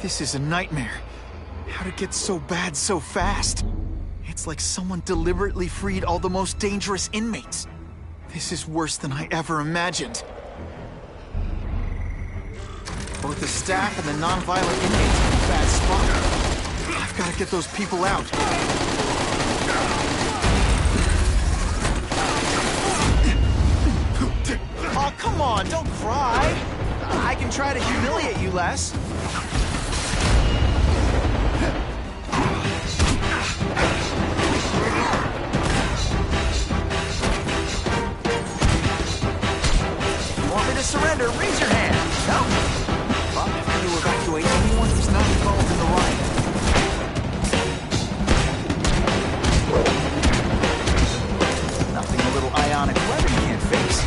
This is a nightmare. How'd it get so bad so fast? It's like someone deliberately freed all the most dangerous inmates. This is worse than I ever imagined. Both the staff and the non-violent inmates are in a bad spot. I've got to get those people out. Oh, come on, don't cry. I can try to humiliate you less. Want me to surrender? Raise your hand. No? Well, I'm going to evacuate anyone who's not involved in the riot. Nothing a little ionic weapon can't fix.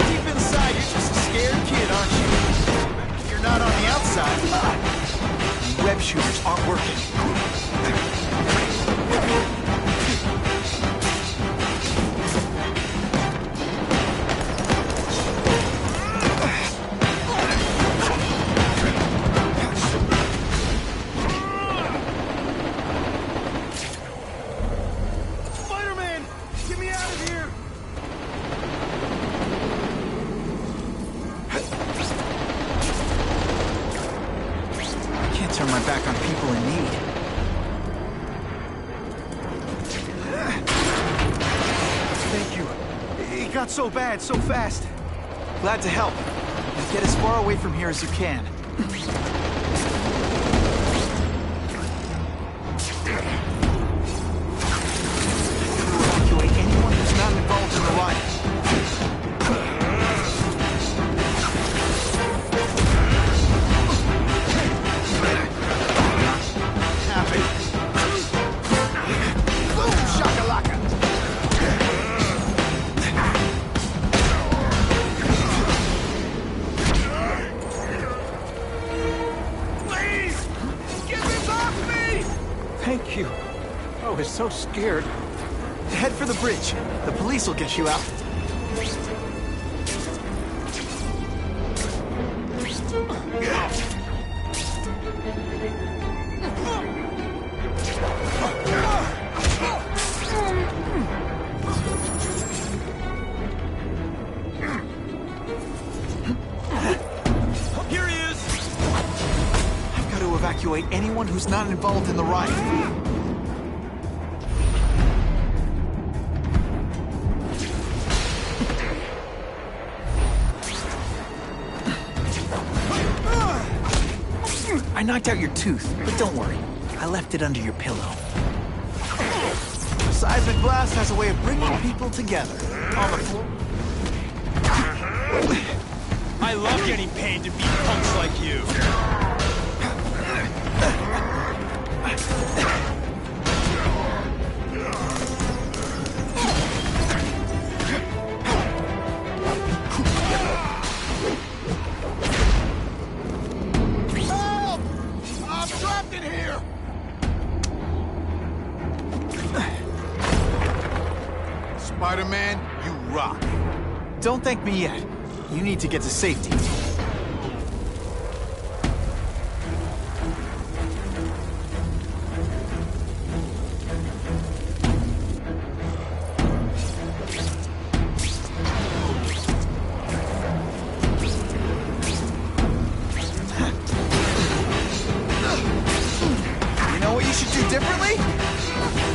Deep inside, you're just a scared kid, aren't you? You're not on the outside. Web shooters aren't working. Spider-Man! Get me out of here! I can't turn my back on people in need. Thank you. It got so bad, so fast. Glad to help. Now get as far away from here as you can. Evacuate anyone who's not involved in the riot. Boom, shakalaka. Please! Get this off me! Thank you. I was so scared. Head for the bridge. The police will get you out. Here he is! I've got to evacuate anyone who's not involved in the riot. I knocked out your tooth, but don't worry. I left it under your pillow. Seismic blast has a way of bringing people together. On the floor. I love getting paid to beat punks like you. Help! I'm trapped in here! Spider-Man, you rock. Don't thank me yet. You need to get to safety.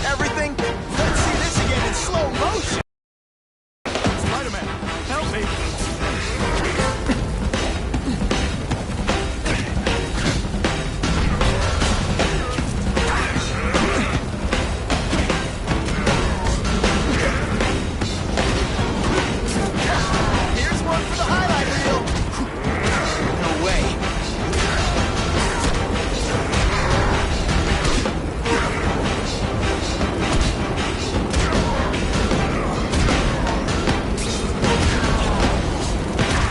everything? Let's see this again in slow motion! Spider-Man, help me! Here's one for the highlight reel! No way.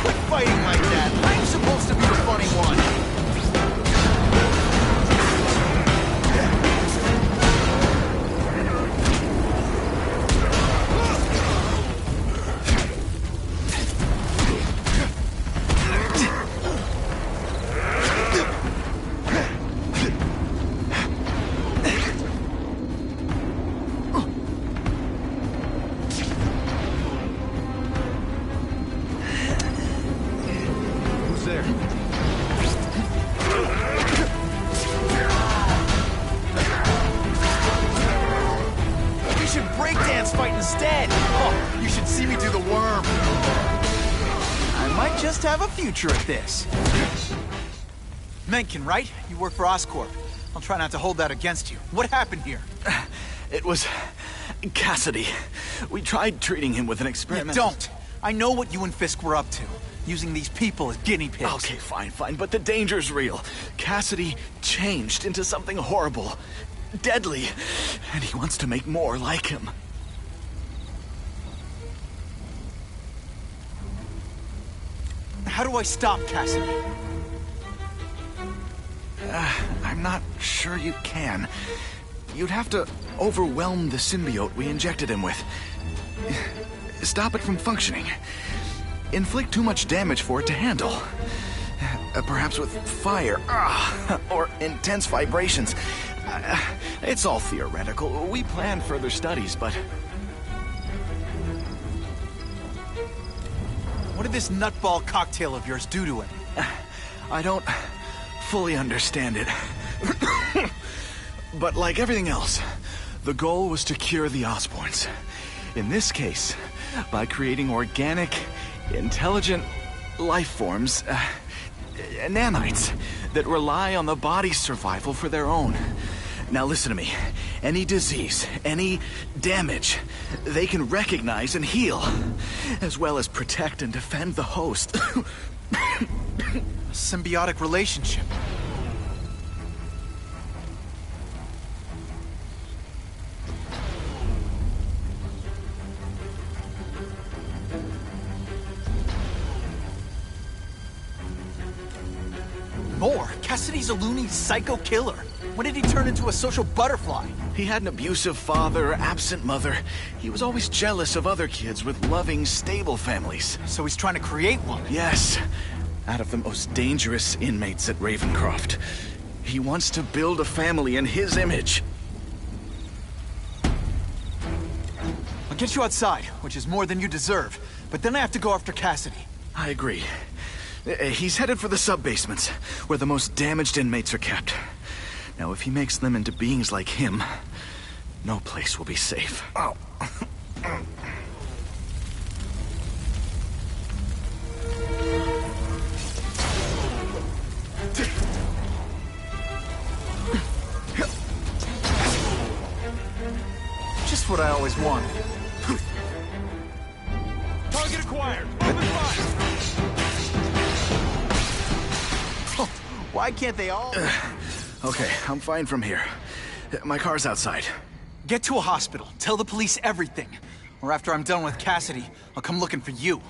Quit fighting like that. I'm supposed to be the funny one. Who's there? We should breakdance fight instead. Oh, you should see me do the worm. I might just have a future at this. Mencken, right? You work for Oscorp. I'll try not to hold that against you. What happened here? It was Cassidy. We tried treating him with an You experiment. don't. I know what you and Fisk were up to. Using these people as guinea pigs. Okay, fine, but the danger's real. Cassidy changed into something horrible, deadly, and he wants to make more like him. How do I stop Cassidy? I'm not sure you can. You'd have to overwhelm the symbiote we injected him with. Stop it from functioning. Inflict too much damage for it to handle. Perhaps with fire, or intense vibrations. It's all theoretical. We plan further studies, but... What did this nutball cocktail of yours do to him? I don't fully understand it. But like everything else, the goal was to cure the Osborns. In this case, by creating organic, intelligent life forms, nanites, that rely on the body's survival for their own. Now listen to me. Any disease, any damage, they can recognize and heal, as well as protect and defend the host. A symbiotic relationship. More? Cassidy's a loony psycho killer. When did he turn into a social butterfly? He had an abusive father, absent mother. He was always jealous of other kids with loving, stable families. So he's trying to create one. Yes, out of the most dangerous inmates at Ravencroft. He wants to build a family in his image. I'll get you outside, which is more than you deserve. But then I have to go after Cassidy. I agree. He's headed for the sub-basements, where the most damaged inmates are kept. Now, if he makes them into beings like him, no place will be safe. Oh. Just what I always wanted. Target acquired! Open fire! Why can't they all... Okay, I'm fine from here. My car's outside. Get to a hospital. Tell the police everything. Or after I'm done with Cassidy, I'll come looking for you.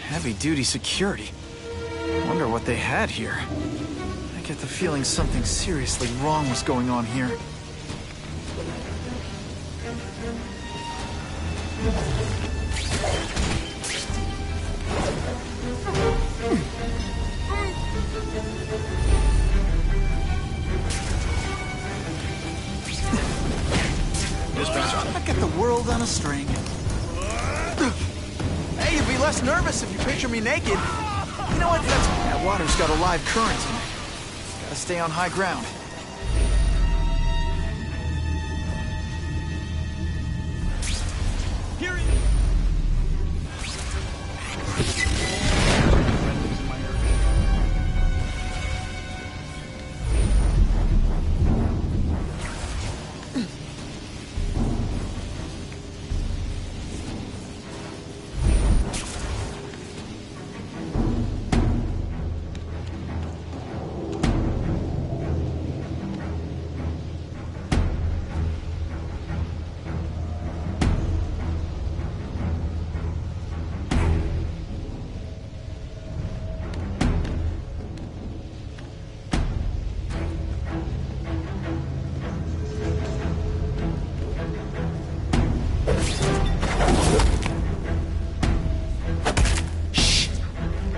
Heavy-duty security. Wonder what they had here. I get the feeling something seriously wrong was going on here. I get the world on a string. Hey, you'd be less nervous if you picture me naked. You know what? That water's got a live current in it. Gotta stay on high ground. Here it is.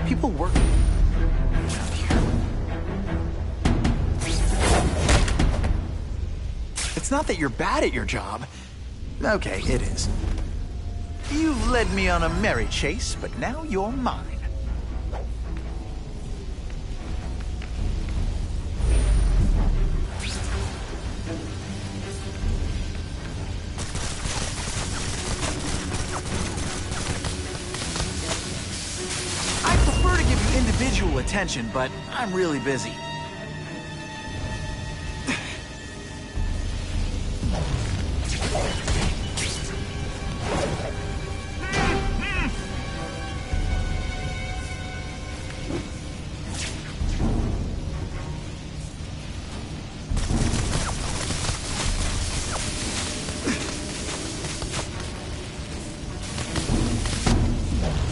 People work around here. It's not that you're bad at your job. Okay, it is. You've led me on a merry chase, but now you're mine. Individual attention, but I'm really busy.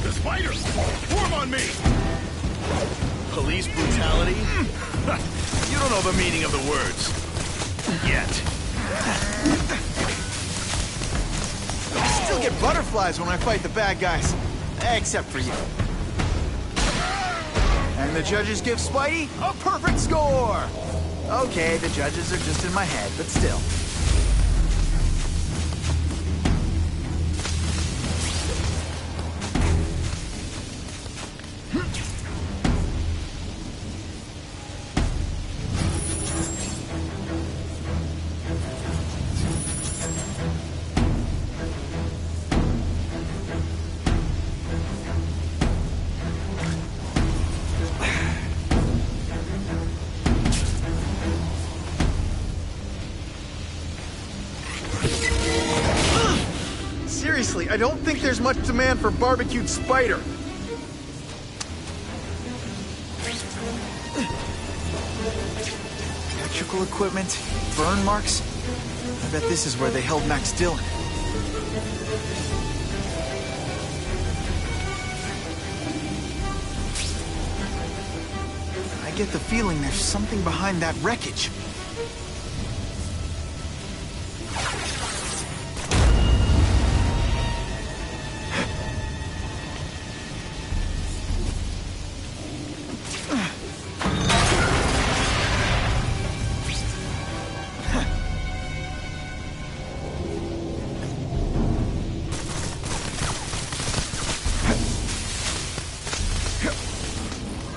The spider! Form on me! Police brutality? You don't know the meaning of the words. Yet. I still get butterflies when I fight the bad guys. Except for you. And the judges give Spidey a perfect score! Okay, the judges are just in my head, but still. Seriously, I don't think there's much demand for barbecued spider. Electrical equipment, burn marks. I bet this is where they held Max Dillon. I get the feeling there's something behind that wreckage.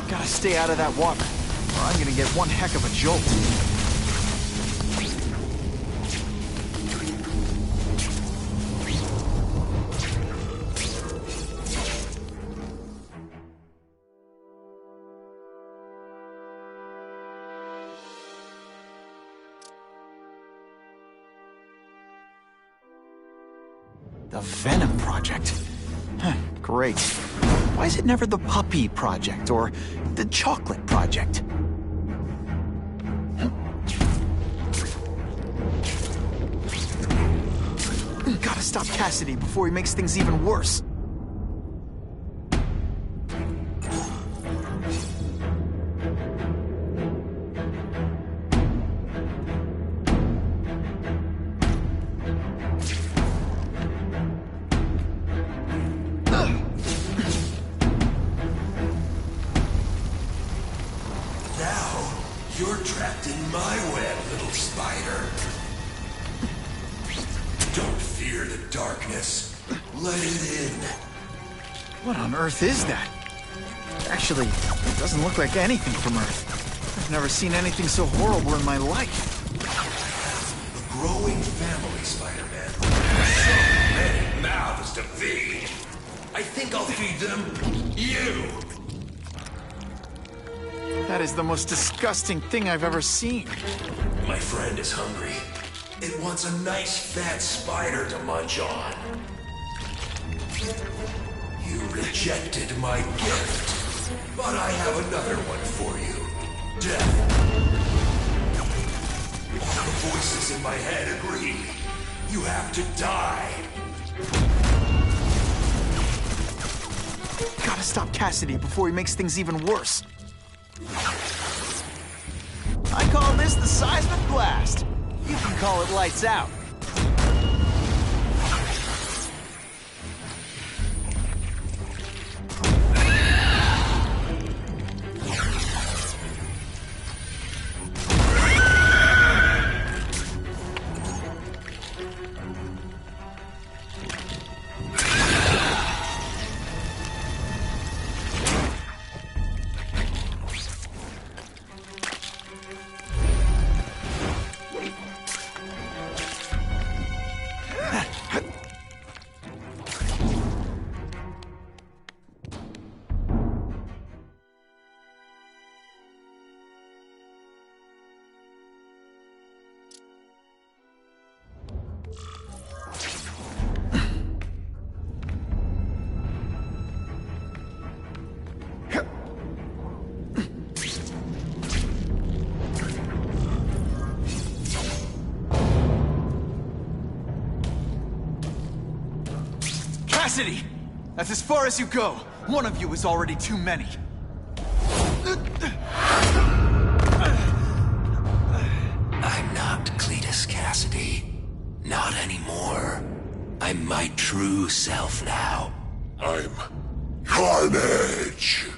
Gotta stay out of that water, or I'm gonna get one heck of a jolt. The Venom Project. Huh, great. Why is it never the Puppy Project or the Chocolate Project? Gotta stop Cassidy before he makes things even worse. my web, little spider. Don't fear the darkness. Let it in. What on earth is that? Actually, it doesn't look like anything from Earth. I've never seen anything so horrible in my life. A growing family, Spider-Man. So many mouths to feed. I think I'll feed them you. That is the most disgusting thing I've ever seen. My friend is hungry. It wants a nice fat spider to munch on. You rejected my gift, but I have another one for you. Death. The voices in my head agree. You have to die. Gotta stop Cassidy before he makes things even worse. I call this the seismic blast. You can call it lights out. Cassidy! That's as far as you go. One of you is already too many. I'm not Cletus Cassidy. Not anymore. I'm my true self now. I'm Carnage!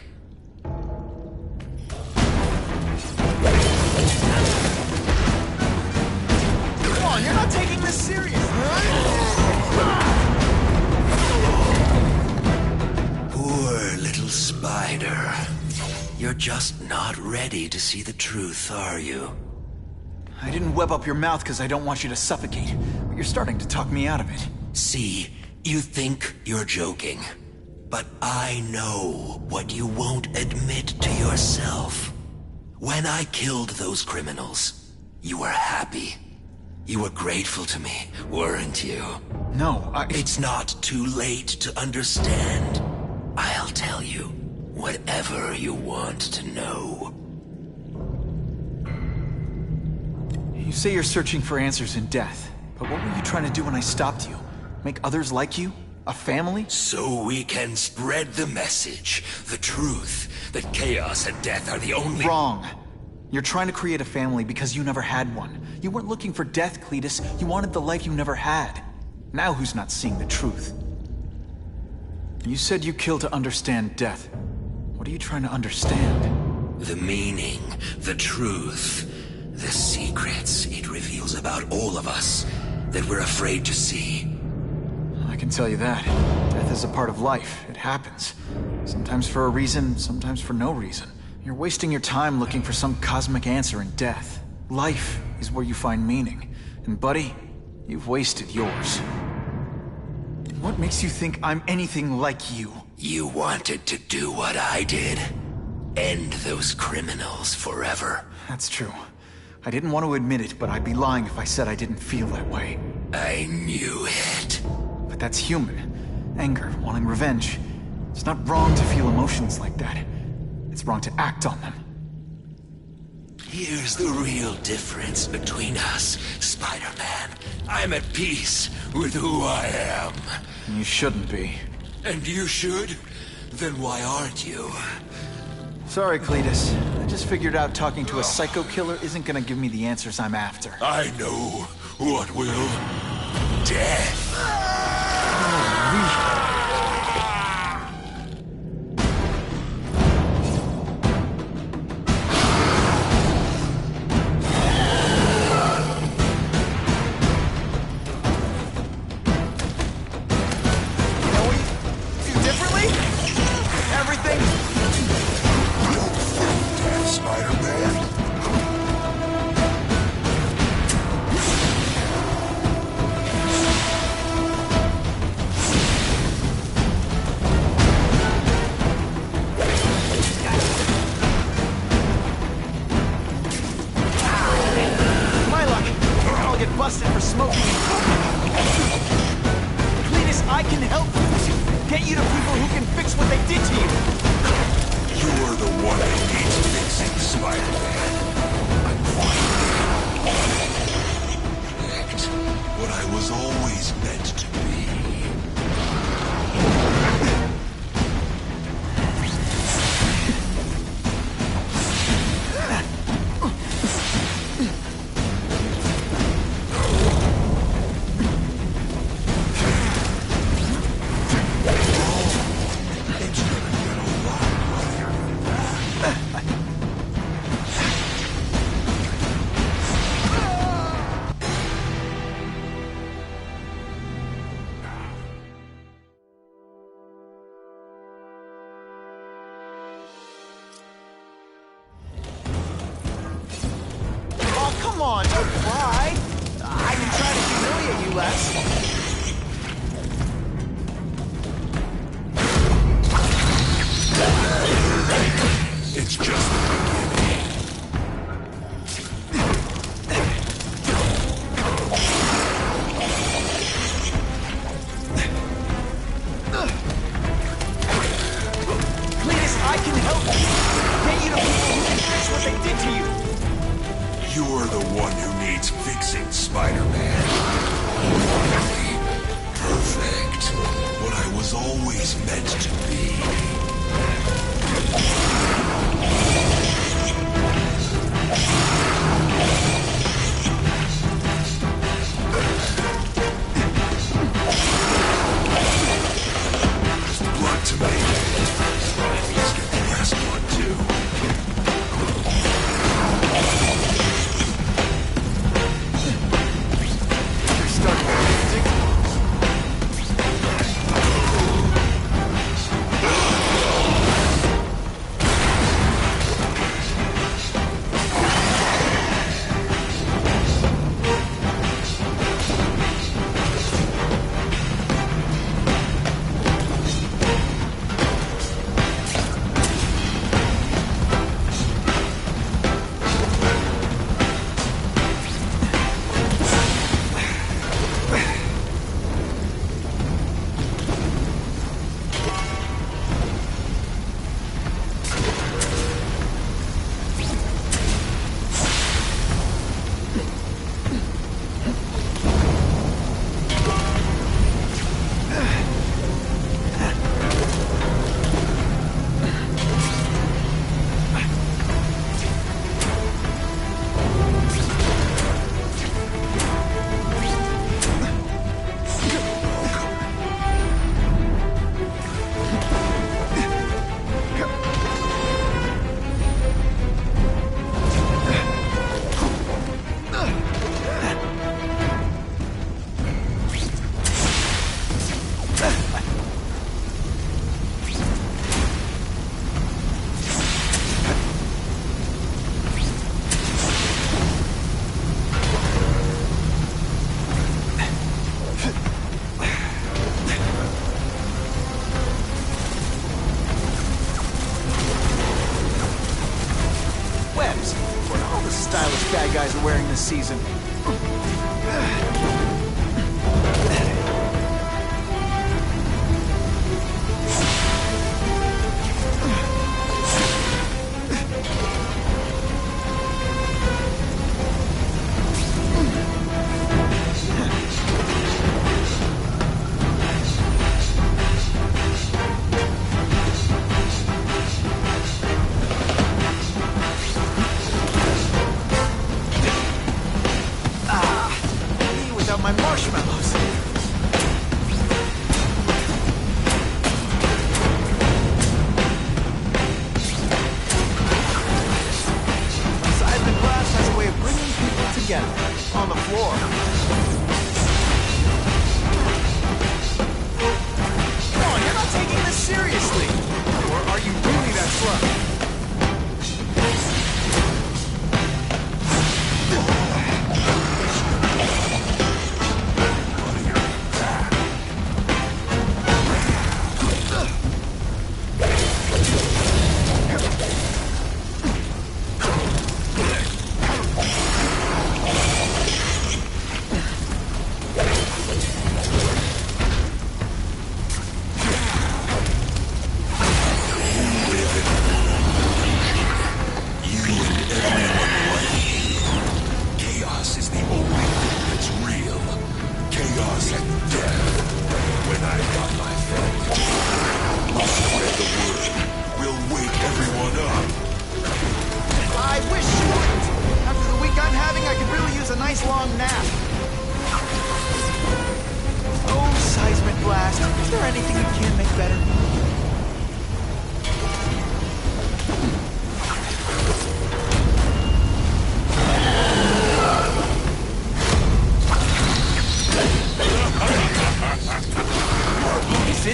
Come on, you're not taking this serious. Poor little spider. You're just not ready to see the truth, are you? I didn't web up your mouth because I don't want you to suffocate, but you're starting to talk me out of it. See, you think you're joking. But I know what you won't admit to yourself. When I killed those criminals, you were happy. You were grateful to me, weren't you? No, It's not too late to understand. I'll tell you whatever you want to know. You say you're searching for answers in death, but what were you trying to do when I stopped you? Make others like you? A family? So we can spread the message, the truth, that chaos and death are the only— Wrong. You're trying to create a family because you never had one. You weren't looking for death, Cletus. You wanted the life you never had. Now who's not seeing the truth? You said you killed to understand death. What are you trying to understand? The meaning, the truth, the secrets it reveals about all of us that we're afraid to see. I can tell you that. Death is a part of life. It happens. Sometimes for a reason, sometimes for no reason. You're wasting your time looking for some cosmic answer in death. Life is where you find meaning. And buddy, you've wasted yours. What makes you think I'm anything like you? You wanted to do what I did. End those criminals forever. That's true. I didn't want to admit it, but I'd be lying if I said I didn't feel that way. I knew it. But that's human. Anger, wanting revenge. It's not wrong to feel emotions like that. It's wrong to act on them. Here's the real difference between us, Spider-Man. I'm at peace with who I am. You shouldn't be. And you should? Then why aren't you? Sorry, Cletus. I just figured out talking to a psycho killer isn't gonna give me the answers I'm after. I know what will. Death. Get you to people who can fix what they did to you! You're the one who needs fixing, Spider-Man. I'm finally act what I was always meant to be. Oh, come on, don't cry! I can try to humiliate you less. It's just the Cletus, I can help you! Get you to people who can fix what they did to you! You're the one who needs fixing, Spider-Man. Finally, perfect. What I was always meant to be. There's blood to make. Let's get the last one, too. Webs, what all the stylish bad guys are wearing this season.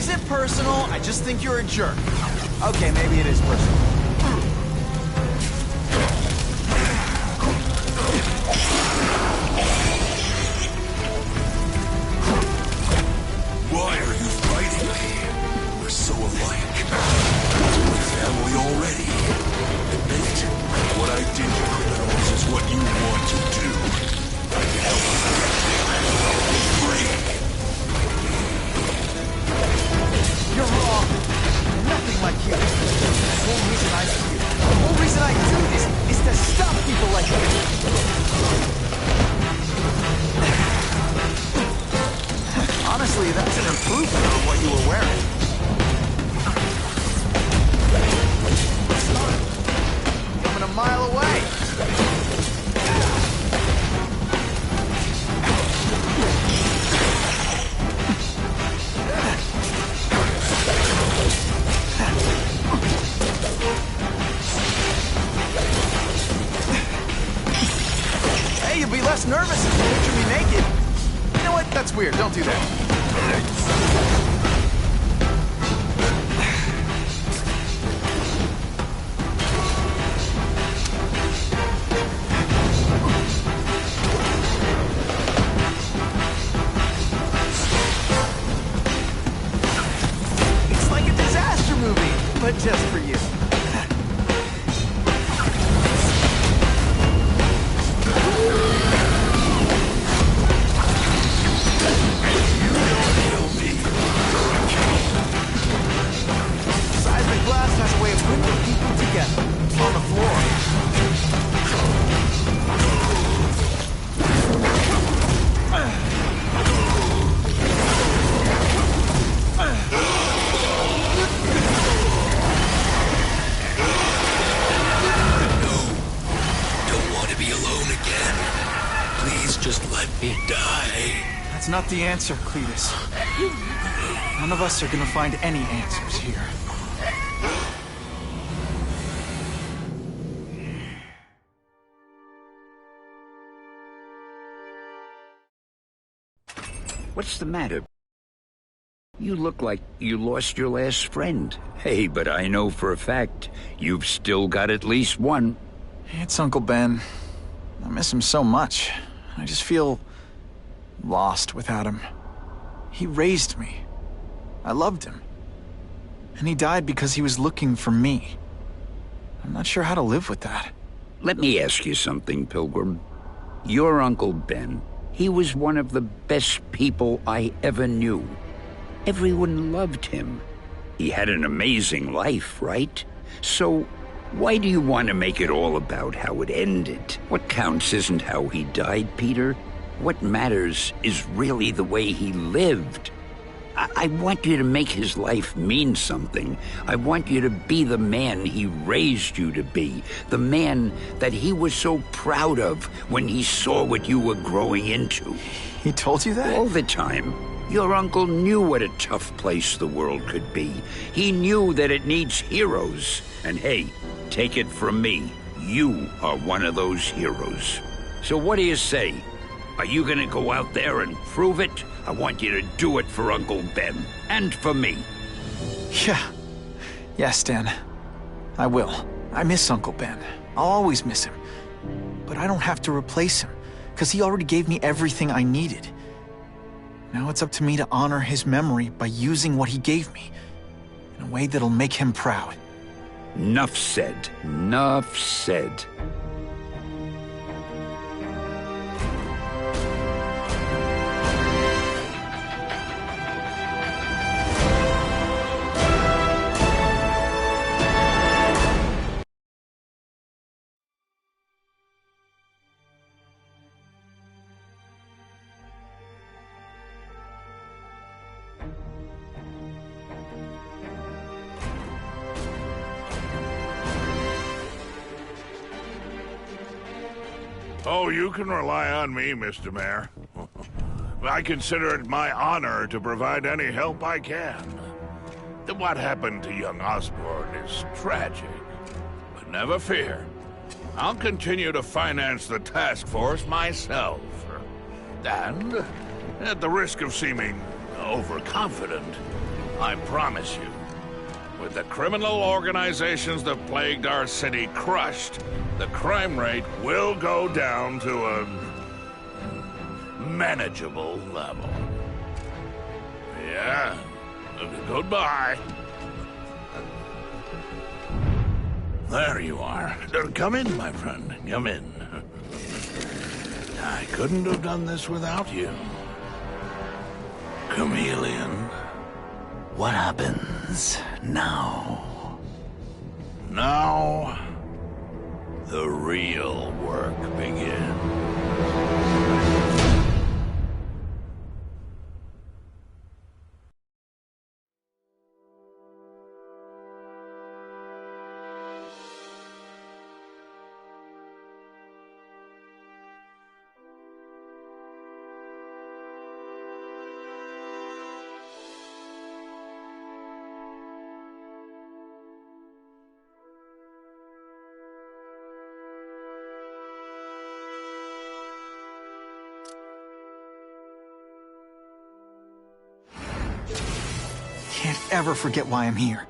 isn't personal, I just think you're a jerk. Okay, maybe it is personal. Why are you fighting me? We're so alike. We're family already. Admit it. What I did to criminals is what you want to do. I can help you free. You're wrong. Nothing like you. The whole reason I do it, the whole reason I do this is to stop people like you. Honestly, that's an improvement on what you were wearing. Coming a mile away. Hey, you'll be less nervous if you picture me naked. You know what? That's weird. Don't do that. It's like a disaster movie, but just for you. Seismic blast has a way of bringing people together on the floor. Don't want to be alone again. Please just let me die. That's not the answer, Cletus. None of us are gonna find any answers here. What's the matter? You look like you lost your last friend. Hey, but I know for a fact you've still got at least one. It's Uncle Ben. I miss him so much. I just feel lost without him. He raised me. I loved him. And he died because he was looking for me. I'm not sure how to live with that. Let me ask you something, Pilgrim. Your Uncle Ben, he was one of the best people I ever knew. Everyone loved him. He had an amazing life, right? So, why do you want to make it all about how it ended? What counts isn't how he died, Peter. What matters is really the way he lived. I want you to make his life mean something. I want you to be the man he raised you to be. The man that he was so proud of when he saw what you were growing into. He told you that? All the time. Your uncle knew what a tough place the world could be. He knew that it needs heroes. And hey, take it from me, you are one of those heroes. So what do you say? Are you gonna go out there and prove it? I want you to do it for Uncle Ben, and for me. Yeah. Yes, Dan. I will. I miss Uncle Ben. I'll always miss him. But I don't have to replace him, because he already gave me everything I needed. Now it's up to me to honor his memory by using what he gave me, in a way that'll make him proud. Nuff said. Nuff said. Oh, you can rely on me, Mr. Mayor. I consider it my honor to provide any help I can. What happened to young Osborn is tragic, but never fear. I'll continue to finance the task force myself. And, at the risk of seeming overconfident, I promise you, with the criminal organizations that plagued our city crushed, the crime rate will go down to a manageable level. Yeah, goodbye. There you are. Come in, my friend. Come in. I couldn't have done this without you. Chameleon. What happens now? Now, the real work begins. Can't ever forget why I'm here.